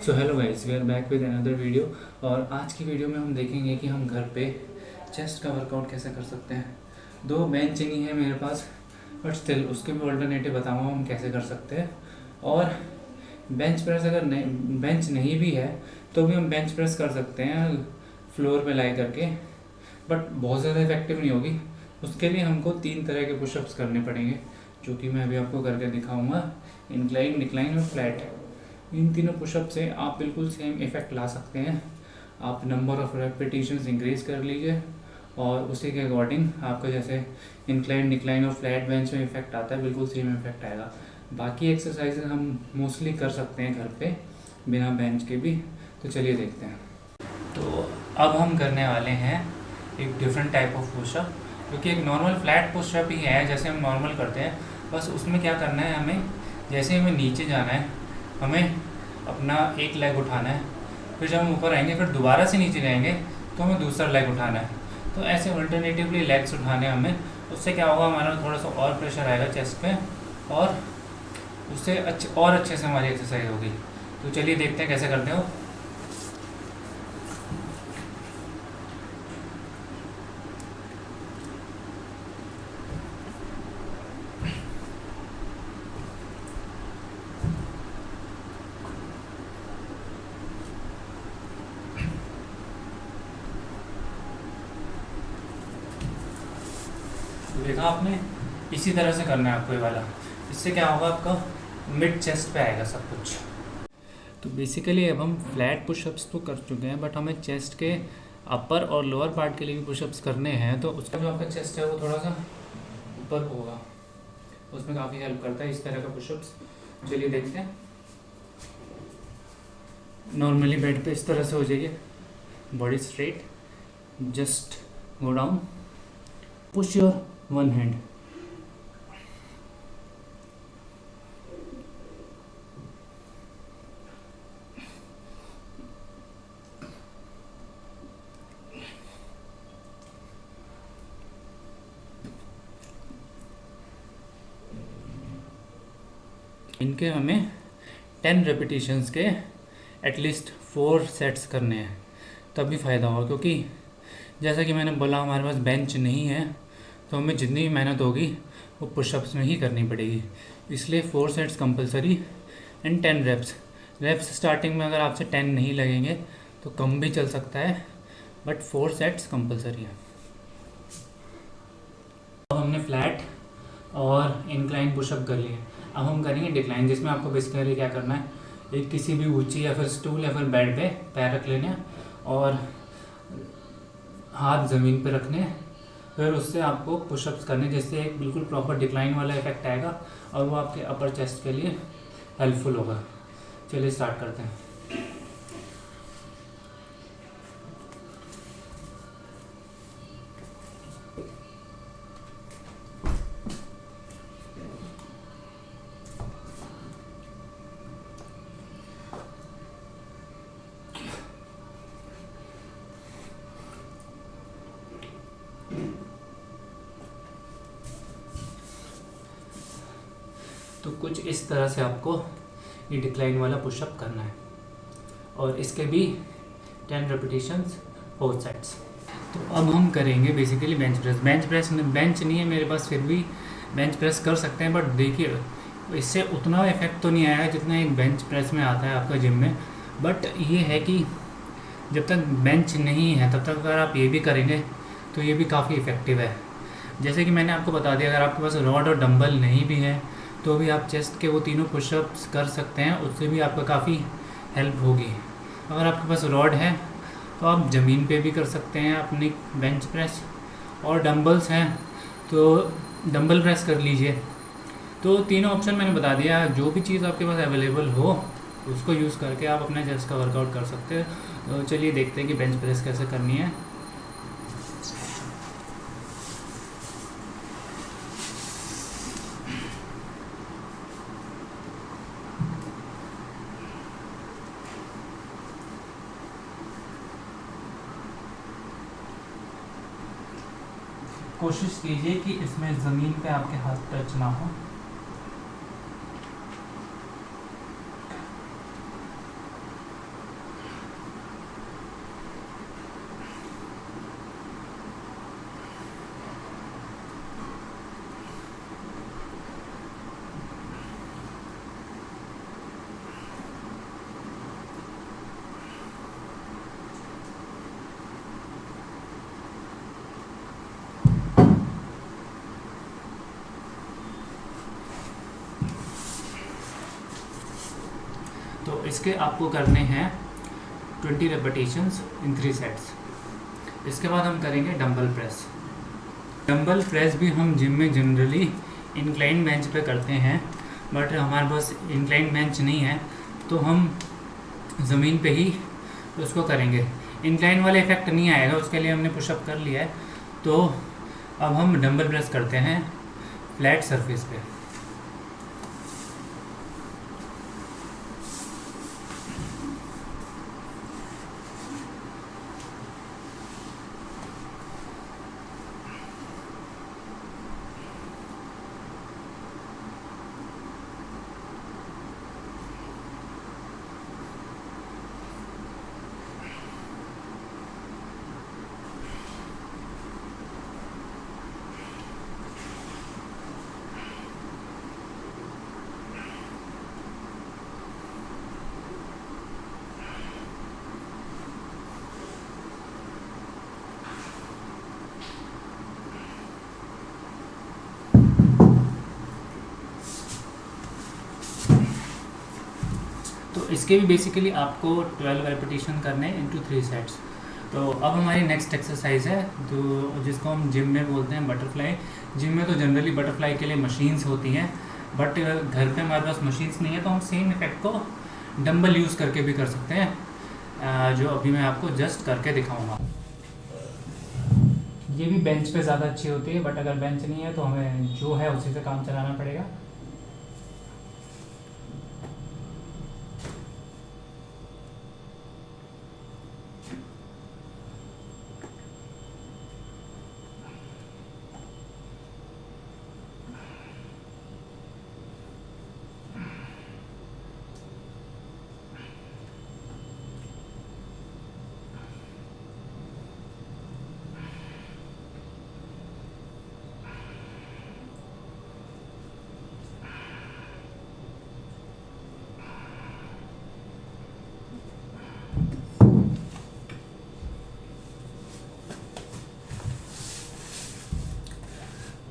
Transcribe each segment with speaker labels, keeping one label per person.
Speaker 1: So hello guys, we are back with another video. और आज की वीडियो में हम देखेंगे कि हम घर पे चेस्ट का वर्कआउट कैसे कर सकते हैं। दो बेंच नहीं है मेरे पास, बट स्टिल उसके भी ऑल्टरनेटिव बताऊंगा हम कैसे कर सकते हैं। और बेंच प्रेस अगर बेंच नहीं भी है तो भी हम बेंच प्रेस कर सकते हैं फ्लोर पे लाई करके, बट बहुत ज़्यादा इफेक्टिव नहीं होगी। उसके लिए हमको 3 तरह के पुशअप्स करने पड़ेंगे, जो कि मैं अभी आपको करके दिखाऊंगा। इंक्लाइन, डिक्लाइन और फ्लैट। इन तीनों पुशअप से आप बिल्कुल सेम इफेक्ट ला सकते हैं। आप नंबर ऑफ रेपिटेशंस इंक्रीज कर लीजिए और उसी के अकॉर्डिंग आपका जैसे इंक्लाइन, डिक्लाइन और फ्लैट बेंच में इफेक्ट आता है, बिल्कुल सेम इफेक्ट आएगा। बाकी एक्सरसाइजेज हम मोस्टली कर सकते हैं घर पे बिना बेंच के भी। तो चलिए देखते हैं। तो अब हम करने वाले हैं एक डिफरेंट टाइप ऑफ पुशअप, क्योंकि एक नॉर्मल फ्लैट पुशअप ही है जैसे हम नॉर्मल करते हैं। बस उसमें क्या करना है, हमें जैसे हमें नीचे जाना है हमें अपना एक लेग उठाना है, फिर जब हम ऊपर आएंगे फिर दोबारा से नीचे जाएंगे तो हमें दूसरा लेग उठाना है। तो ऐसे अल्टरनेटिवली लेग्स उठाने हमें। उससे क्या होगा, हमारा थोड़ा सा और प्रेशर आएगा चेस्ट पे और उससे अच्छे से हमारी एक्सरसाइज होगी। तो चलिए देखते हैं कैसे करते हो। देखा आपने, इसी तरह से करना है आपको ये वाला। इससे क्या होगा, आपका मिड चेस्ट पे आएगा सब कुछ। तो बेसिकली अब हम फ्लैट पुशअप्स तो कर चुके हैं, बट हमें चेस्ट के अपर और लोअर पार्ट के लिए भी पुशअप्स करने हैं। तो उसका जो आपका चेस्ट है वो थोड़ा सा ऊपर होगा, उसमें काफ़ी हेल्प करता है इस तरह का पुशअप्स। चलिए देखते हैं। नॉर्मली बेड पे इस तरह से हो जाइए, body straight, just go down, push your one hand. इनके हमें 10 रेपिटेशंस के एटलीस्ट 4 सेट्स करने हैं, तभी फ़ायदा होगा। क्योंकि जैसा कि मैंने बोला, हमारे पास बेंच नहीं है तो हमें जितनी भी मेहनत होगी वो पुशअप्स में ही करनी पड़ेगी। इसलिए 4 sets compulsory and 10 reps starting में अगर आपसे 10 नहीं लगेंगे तो कम भी चल सकता है, बट 4 सेट्स कंपलसरी है। अब हमने फ्लैट और इंक्लाइन पुशअप कर लिए। अब हम करेंगे डिक्लाइन, जिसमें आपको बेसिकली क्या करना है, एक किसी भी ऊंची या फिर स्टूल या फिर बेड पे पैर रख लेने और हाथ ज़मीन पे रखने। फिर उससे आपको पुशअप्स करने, जिससे एक बिल्कुल प्रॉपर डिक्लाइन वाला इफेक्ट आएगा और वो आपके अपर चेस्ट के लिए हेल्पफुल होगा। चलिए स्टार्ट करते हैं। तो कुछ इस तरह से आपको ये डिक्लाइन वाला पुशअप करना है और इसके भी 10 रेपिटेशंस 4 सेट्स। तो अब हम करेंगे बेसिकली बेंच प्रेस। बेंच नहीं है मेरे पास, फिर भी बेंच प्रेस कर सकते हैं, बट देखिए इससे उतना इफेक्ट तो नहीं आएगा जितना एक बेंच प्रेस में आता है आपका जिम में। बट ये है कि जब तक बेंच नहीं है तब तक अगर आप ये भी करेंगे तो ये भी काफ़ी इफ़ेक्टिव है। जैसे कि मैंने आपको बता दिया, अगर आपके पास रॉड और डंबल नहीं भी है तो भी आप चेस्ट के वो तीनों पुशअप्स कर सकते हैं, उससे भी आपका काफ़ी हेल्प होगी। अगर आपके पास रॉड है तो आप ज़मीन पे भी कर सकते हैं अपनी बेंच प्रेस, और डंबल्स हैं तो डंबल प्रेस कर लीजिए। तो तीनों ऑप्शन मैंने बता दिया, जो भी चीज़ आपके पास अवेलेबल हो उसको यूज़ करके आप अपने चेस्ट का वर्कआउट कर सकते हैं। तो चलिए देखते हैं कि बेंच प्रेस कैसे करनी है। कोशिश कीजिए कि इसमें ज़मीन पे आपके हाथ टच ना हो। तो इसके आपको करने हैं 20 रेपिटेशंस इन 3 सेट्स। इसके बाद हम करेंगे डंबल प्रेस। डंबल प्रेस भी हम जिम में जनरली इंक्लाइन बेंच पे करते हैं, बट हमारे पास इंक्लाइन बेंच नहीं है तो हम ज़मीन पे ही उसको करेंगे। इंक्लाइन वाला इफेक्ट नहीं आएगा, उसके लिए हमने पुशअप कर लिया है। तो अब हम डंबल प्रेस करते हैं फ्लैट सरफेस पे। तो इसके भी बेसिकली आपको 12 रेपिटेशन करने हैं इनटू 3 सेट्स। तो अब हमारी नेक्स्ट एक्सरसाइज है तो जिसको हम जिम में बोलते हैं बटरफ्लाई। जिम में तो जनरली बटरफ्लाई के लिए मशीन्स होती हैं, बट घर पे हमारे पास मशीन्स नहीं है, तो हम सेम इफेक्ट को डंबल यूज़ करके भी कर सकते हैं, जो अभी मैं आपको जस्ट करके दिखाऊंगा। ये भी बेंच पे ज़्यादा अच्छी होती है, बट अगर बेंच नहीं है तो हमें जो है उसी से काम चलाना पड़ेगा।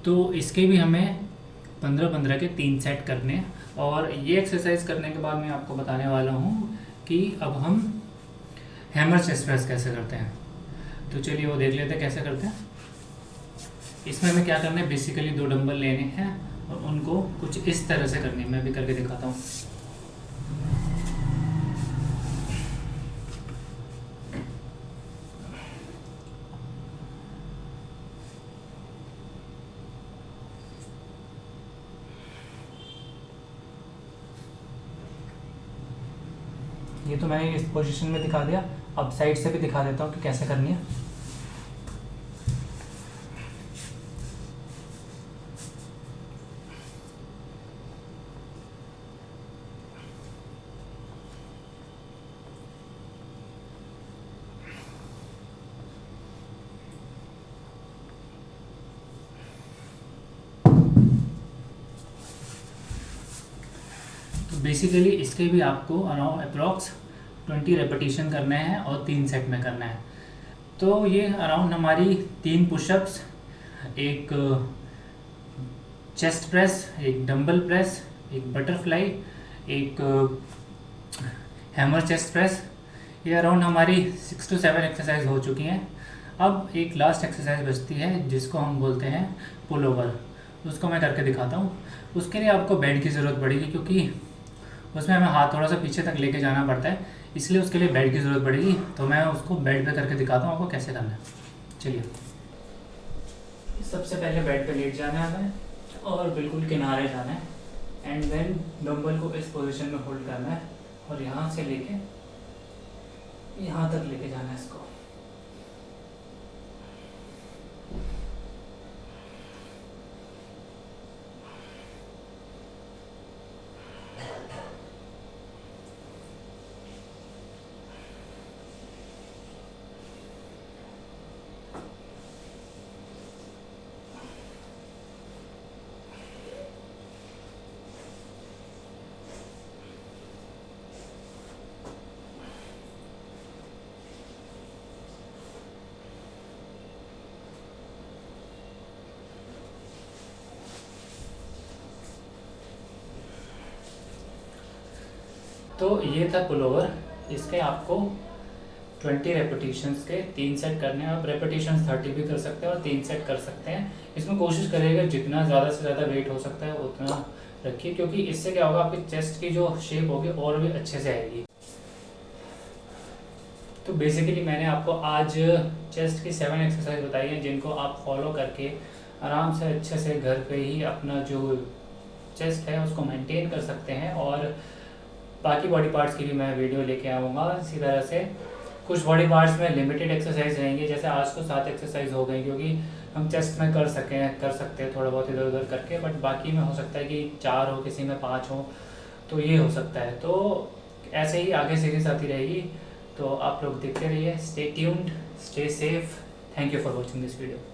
Speaker 1: तो इसके भी हमें 15-15 के 3 सेट करने हैं। और ये एक्सरसाइज करने के बाद मैं आपको बताने वाला हूँ कि अब हम हैमर चेस्ट प्रेस कैसे करते हैं। तो चलिए वो देख लेते हैं कैसे करते हैं। इसमें हमें क्या करना है, बेसिकली 2 डंबल लेने हैं और उनको कुछ इस तरह से करनी है। मैं भी करके दिखाता हूँ। ये तो मैंने इस पोजीशन में दिखा दिया, अब साइड से भी दिखा देता हूँ कि कैसे करनी है। तो बेसिकली इसके भी आपको अराउंड अप्रॉक्स 20 रेपिटेशन करने हैं और 3 सेट में करना है। तो ये अराउंड हमारी 3 पुशअप्स, एक चेस्ट प्रेस, एक डंबल प्रेस, एक बटरफ्लाई, एक हैमर चेस्ट प्रेस, ये अराउंड हमारी 6 to 7 एक्सरसाइज हो चुकी हैं। अब एक लास्ट एक्सरसाइज बचती है जिसको हम बोलते हैं पुल ओवर। उसको मैं करके दिखाता हूँ। उसके लिए आपको बेड की ज़रूरत पड़ेगी, क्योंकि उसमें हमें हाथ थोड़ा सा पीछे तक लेके जाना पड़ता है, इसलिए उसके लिए बेड की ज़रूरत पड़ेगी। तो मैं उसको बेड पे करके दिखाता हूँ आपको कैसे करना है। चलिए, सबसे पहले बेड पे लेट जाना है हमें और बिल्कुल किनारे जाना है, एंड देन डंबल को इस पोजीशन में होल्ड करना है और यहाँ से लेके यहाँ तक लेके जाना है इसको। तो ये था पुलोवर। इसके आपको 20 रेपिटेशंस के 3 सेट करने हैं। आप रेपिटेशंस 30 भी कर सकते हैं और 3 सेट कर सकते हैं। इसमें कोशिश करिएगा जितना ज़्यादा से ज़्यादा वेट हो सकता है उतना रखिए, क्योंकि इससे क्या होगा, आपकी चेस्ट की जो शेप होगी और भी अच्छे से आएगी। तो बेसिकली मैंने आपको आज चेस्ट की 7 एक्सरसाइज बताई हैं, जिनको आप फॉलो करके आराम से अच्छे से घर पे ही अपना जो चेस्ट है उसको मेंटेन कर सकते हैं। और बाकी बॉडी पार्ट्स की भी मैं वीडियो लेके आऊँगा। इसी तरह से कुछ बॉडी पार्ट्स में लिमिटेड एक्सरसाइज रहेंगे, जैसे आज तो 7 एक्सरसाइज हो गई, क्योंकि हम चेस्ट में कर सकते हैं थोड़ा बहुत इधर उधर करके, बट बाकी में हो सकता है कि 4 हो, किसी में 5 हो, तो ये हो सकता है। तो ऐसे ही आगे सीरीज आती रहेगी, तो आप लोग देखते रहिए। Stay tuned, stay safe. Thank you for watching this video.